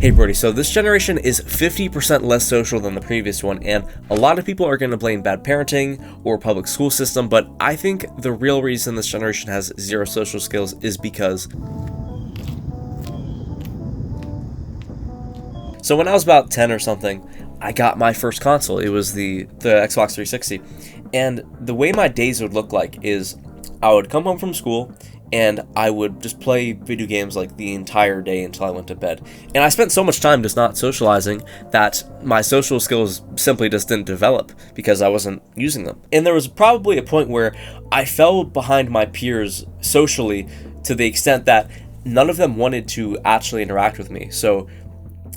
Hey Brody, so this generation is 50% less social than the previous one, and a lot of people are going to blame bad parenting or public school system, but I think the real reason this generation has zero social skills is because... So when I was about 10 or something, I got my first console. It was the Xbox 360, and the way my days would look like is I would come home from school, and I would just play video games like the entire day until I went to bed. And I spent so much time just not socializing that my social skills simply just didn't develop because I wasn't using them. And there was probably a point where I fell behind my peers socially to the extent that none of them wanted to actually interact with me. So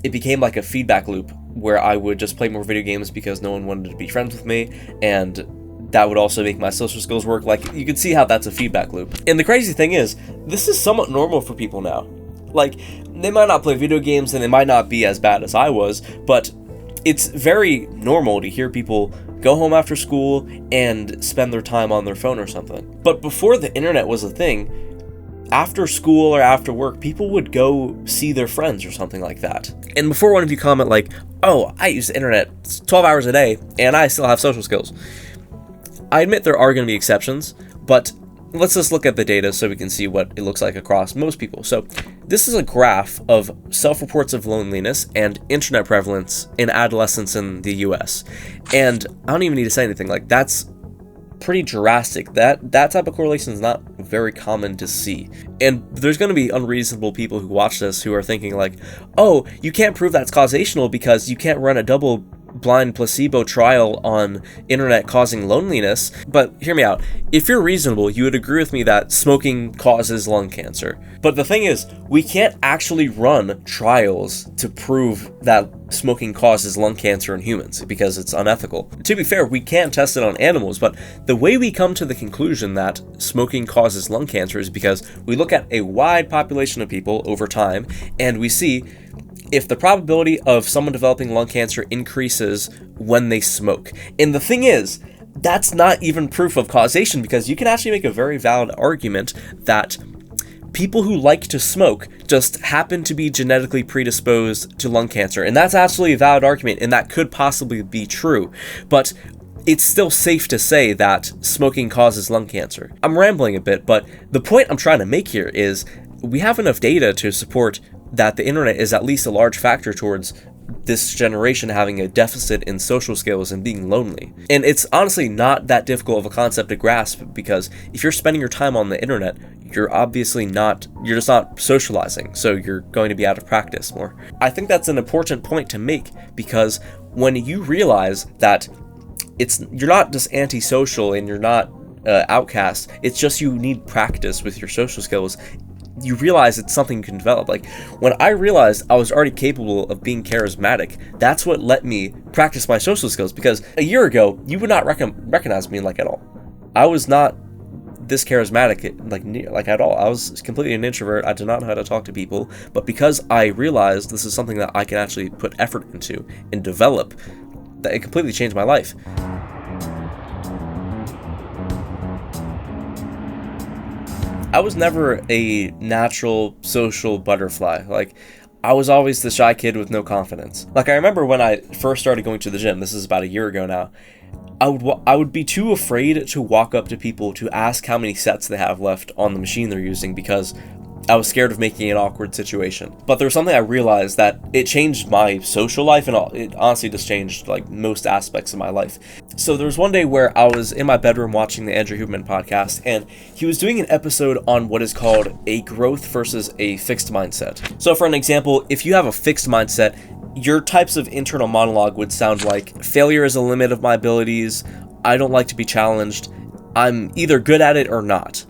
it became like a feedback loop where I would just play more video games because no one wanted to be friends with me, and that would also make my social skills work. Like, you can see how that's a feedback loop. And the crazy thing is, this is somewhat normal for people now. Like, they might not play video games and they might not be as bad as I was, but it's very normal to hear people go home after school and spend their time on their phone or something. But before the internet was a thing, after school or after work, people would go see their friends or something like that. And before one of you comment like, oh, I use the internet 12 hours a day and I still have social skills, I admit there are going to be exceptions, but let's just look at the data so we can see what it looks like across most people. So this is a graph of self-reports of loneliness and internet prevalence in adolescents in the US. And I don't even need to say anything, like, that's pretty drastic. That type of correlation is not very common to see. And there's going to be unreasonable people who watch this who are thinking like, oh, you can't prove that's causational because you can't run a double-blind placebo trial on internet causing loneliness. But hear me out. If you're reasonable, you would agree with me that smoking causes lung cancer. But the thing is, we can't actually run trials to prove that smoking causes lung cancer in humans because it's unethical. To be fair, we can test it on animals, but the way we come to the conclusion that smoking causes lung cancer is because we look at a wide population of people over time and we see if the probability of someone developing lung cancer increases when they smoke. And the thing is, that's not even proof of causation, because you can actually make a very valid argument that people who like to smoke just happen to be genetically predisposed to lung cancer. And that's actually a valid argument, and that could possibly be true. But it's still safe to say that smoking causes lung cancer. I'm rambling a bit, but the point I'm trying to make here is we have enough data to support that the internet is at least a large factor towards this generation having a deficit in social skills and being lonely. And it's honestly not that difficult of a concept to grasp, because if you're spending your time on the internet, you're just not socializing, so you're going to be out of practice more. I think that's an important point to make, because when you realize that you're not just antisocial and you're not outcast, it's just you need practice with your social skills, you realize it's something you can develop. Like, when I realized I was already capable of being charismatic, that's what let me practice my social skills, because a year ago, you would not recognize me like at all. I was not this charismatic like at all. I was completely an introvert. I did not know how to talk to people, but because I realized this is something that I can actually put effort into and develop, that it completely changed my life. I was never a natural social butterfly. Like, I was always the shy kid with no confidence. Like, I remember when I first started going to the gym, this is about a year ago now, I would be too afraid to walk up to people to ask how many sets they have left on the machine they're using, because I was scared of making an awkward situation. But there was something I realized that it changed my social life, and it honestly just changed like most aspects of my life. So there was one day where I was in my bedroom watching the Andrew Huberman podcast, and he was doing an episode on what is called a growth versus a fixed mindset. So for an example, if you have a fixed mindset, your types of internal monologue would sound like, failure is a limit of my abilities, I don't like to be challenged, I'm either good at it or not.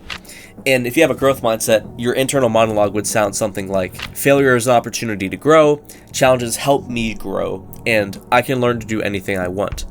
And if you have a growth mindset, your internal monologue would sound something like, failure is an opportunity to grow, challenges help me grow, and I can learn to do anything I want.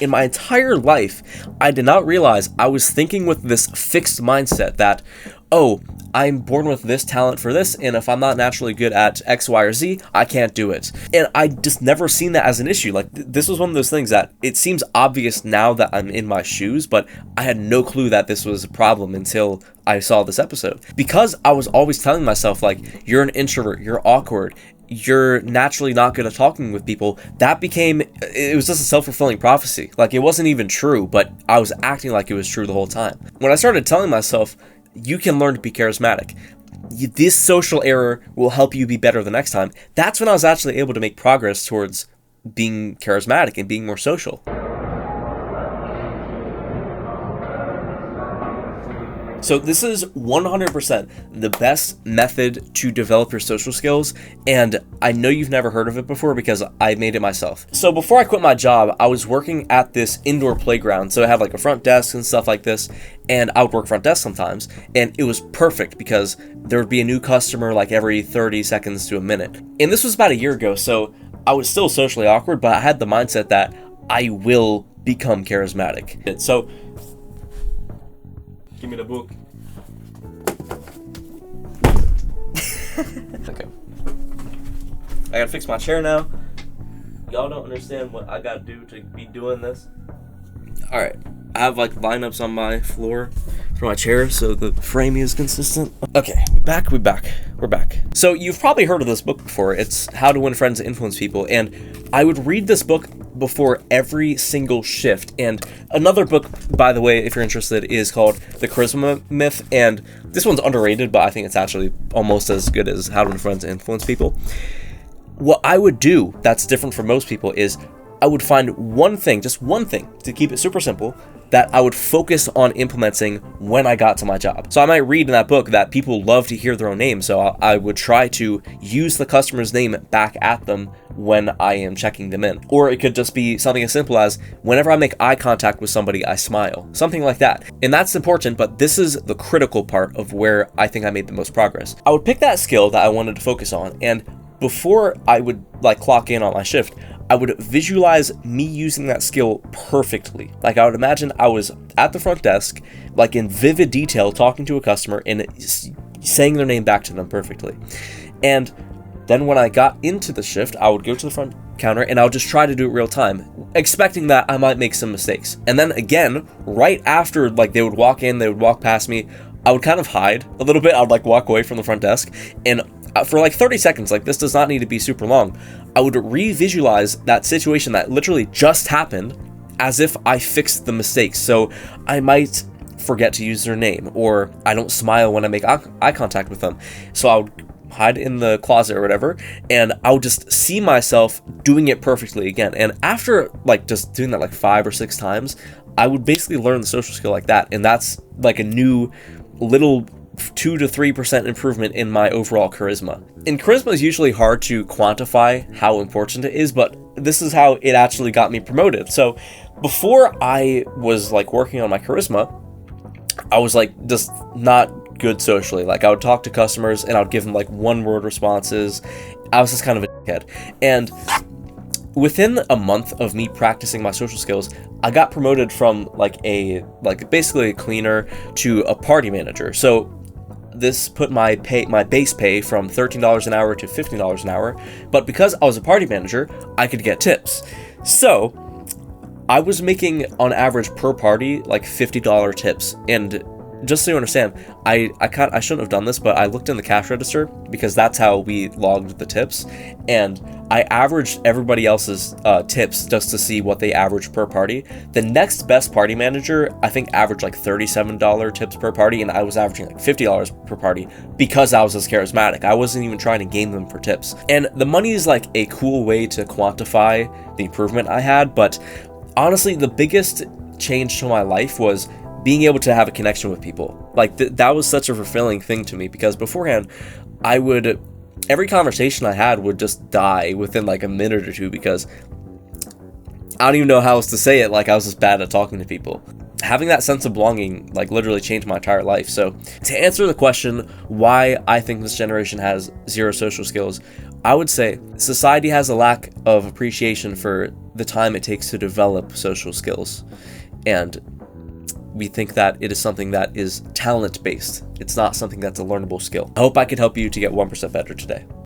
In my entire life, I did not realize I was thinking with this fixed mindset that, oh, I'm born with this talent for this, and if I'm not naturally good at X, Y, or Z, I can't do it. And I just never seen that as an issue. Like, this was one of those things that it seems obvious now that I'm in my shoes, but I had no clue that this was a problem until I saw this episode. Because I was always telling myself, like, you're an introvert, you're awkward, you're naturally not good at talking with people, it was just a self-fulfilling prophecy. Like, it wasn't even true, but I was acting like it was true the whole time. When I started telling myself, you can learn to be charismatic, this social error will help you be better the next time, that's when I was actually able to make progress towards being charismatic and being more social. So this is 100% the best method to develop your social skills, and I know you've never heard of it before because I made it myself. So before I quit my job, I was working at this indoor playground, so I had like a front desk and stuff like this, and I would work front desk sometimes, and it was perfect because there would be a new customer like every 30 seconds to a minute. And this was about a year ago, so I was still socially awkward, but I had the mindset that I will become charismatic. So give me the book. Okay. I gotta fix my chair now. Y'all don't understand what I gotta do to be doing this. Alright. I have like lineups on my floor for my chair so the framing is consistent. Okay, we're back. So you've probably heard of this book before. It's How to Win Friends and Influence People, and I would read this book before every single shift. And another book, by the way, if you're interested, is called The Charisma Myth, and this one's underrated, but I think it's actually almost as good as How to Win Friends and Influence People. What I would do that's different from most people is I would find one thing, just one thing, to keep it super simple, that I would focus on implementing when I got to my job. So I might read in that book that people love to hear their own name, so I would try to use the customer's name back at them when I am checking them in. Or it could just be something as simple as, whenever I make eye contact with somebody, I smile. Something like that. And that's important, but this is the critical part of where I think I made the most progress. I would pick that skill that I wanted to focus on, and before I would like clock in on my shift, I would visualize me using that skill perfectly. Like, I would imagine I was at the front desk, like in vivid detail, talking to a customer and saying their name back to them perfectly. And then when I got into the shift, I would go to the front counter and I would just try to do it real time, expecting that I might make some mistakes. And then again, right after like they would walk in, they would walk past me, I would kind of hide a little bit. I would like walk away from the front desk, and for like 30 seconds, like this does not need to be super long, I would re-visualize that situation that literally just happened as if I fixed the mistakes. So I might forget to use their name, or I don't smile when I make eye contact with them. So I would hide in the closet or whatever, and I would just see myself doing it perfectly again. And after like just doing that like 5 or 6 times, I would basically learn the social skill like that. And that's like a new little 2 to 3% improvement in my overall charisma. And charisma is usually hard to quantify how important it is, but this is how it actually got me promoted. So before I was like working on my charisma, I was like just not good socially. Like, I would talk to customers and I would give them like 1-word responses. I was just kind of a dickhead. And within a month of me practicing my social skills, I got promoted from basically a cleaner to a party manager. So this put my base pay from $13 an hour to $15 an hour, but because I was a party manager, I could get tips. So I was making on average per party like $50 tips. And just so you understand, I shouldn't have done this, but I looked in the cash register because that's how we logged the tips, and I averaged everybody else's tips just to see what they averaged per party. The next best party manager, I think, averaged like $37 tips per party, and I was averaging like $50 per party because I was as charismatic. I wasn't even trying to game them for tips. And the money is like a cool way to quantify the improvement I had, but honestly, the biggest change to my life was being able to have a connection with people. Like, that was such a fulfilling thing to me, because beforehand, every conversation I had would just die within like a minute or two, because I don't even know how else to say it, like I was just bad at talking to people. Having that sense of belonging like literally changed my entire life. So to answer the question why I think this generation has zero social skills, I would say society has a lack of appreciation for the time it takes to develop social skills, and we think that it is something that is talent-based. It's not something that's a learnable skill. I hope I could help you to get 1% better today.